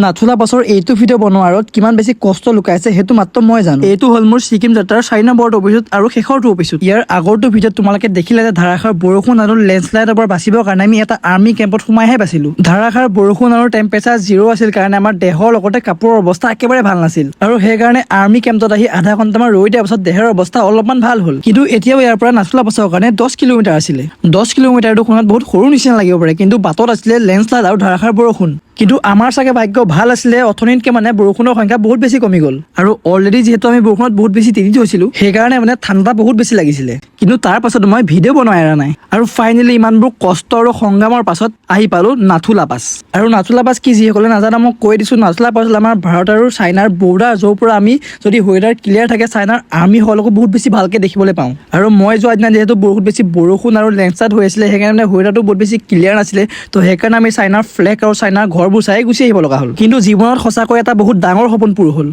নাথুলা পাছৰ এইটো ভিডিঅ' বনোৱাৰ আঁৰত কিমান বেছি কষ্ট লুকাইছে সেইটো মাত্ৰ মই জানো। এইটো হ'ল মোৰ ছিকিম যাত্ৰাৰ 4 নম্বৰটো এপিছড আৰু শেষৰটো এপিছড। ইয়াৰ আগৰটো ভিডিঅ'ত তোমালোকে দেখিলে যে ধাৰাসাৰ বৰষুণ আৰু লেণ্ডশ্লাইডৰ পৰা বাচিবৰ কাৰণে আমি এটা আৰ্মি কেম্পত সোমাইহে বাচিলো। ধাৰাসাৰ বৰষুণ আৰু টেম্পাৰেচাৰ 0 আছিল কাৰণে আমাৰ দেহৰ লগতে কাপোৰৰ অৱস্থা একেবাৰে ভাল নাছিল আৰু সেইকাৰণে আৰ্মি কেম্পত আহি আধা ঘণ্টামান ৰৈ দিয়াৰ পাছত দেহৰ অৱস্থা অলপমান ভাল হ'ল। কিন্তু এতিয়াও ইয়াৰ পৰা নাথুলা পাছৰ কাৰণে 10 কিলোমিটাৰ আছিলে। 10 কিলোমিটাৰটো শুনাত বহুত সৰু নিচিনা লাগিব পাৰে, কিন্তু বাটত আছিলে লেণ্ডশ্লাইড আৰু ধাৰাসাৰ বৰষুণ। কিন্তু আমাৰ চাগে ভাগ্য ভাল আছিলে, অথনিতকে মানে বৰষুণৰ সংখ্যা বহুত বেছি কমি গ'ল আৰু অলৰেডি যিহেতু আমি বৰষুণত বহুত বেছি তিতি হৈছিলো সেইকাৰণে মানে ঠাণ্ডা বহুত বেছি লাগিছিলে। কিন্তু তাৰ পাছত মই ভিডিঅ' বনোৱা এৰা নাই আৰু ফাইনেলি ইমানবোৰ কষ্ট আৰু সংগ্ৰামৰ পাছত আহি পালো নাথুলা পাছ। আৰু নাথুলা পাছ কি যিসকলে নাজানা মই কৈ দিছো, নাথুলা পাছ হ'ল আমাৰ ভাৰত আৰু চাইনাৰ বৰ্ডাৰ, য'ৰ পৰা আমি যদি ৱেডাৰ ক্লিয়াৰ থাকে চাইনাৰ আৰ্মিসকলকো বহুত বেছি ভালকে দেখিবলৈ পাওঁ। আৰু মই যোৱা দিনা যিহেতু বহুত বেছি বৰষুণ আৰু লেণ্ডশ্লাইড হৈ আছিলে সেইকাৰণে ৱেডাৰটো বহুত বেছি ক্লিয়াৰ নাছিলে, তো সেইকাৰণে আমি চাইনাৰ ফ্লেগ আৰু চাইনাৰ ঘৰবোৰ চাই গুচি আহিব লগা হ'ল। কিন্তু জীৱনত সঁচাকৈ এটা বহুত ডাঙৰ সপোন পূৰ হ'ল।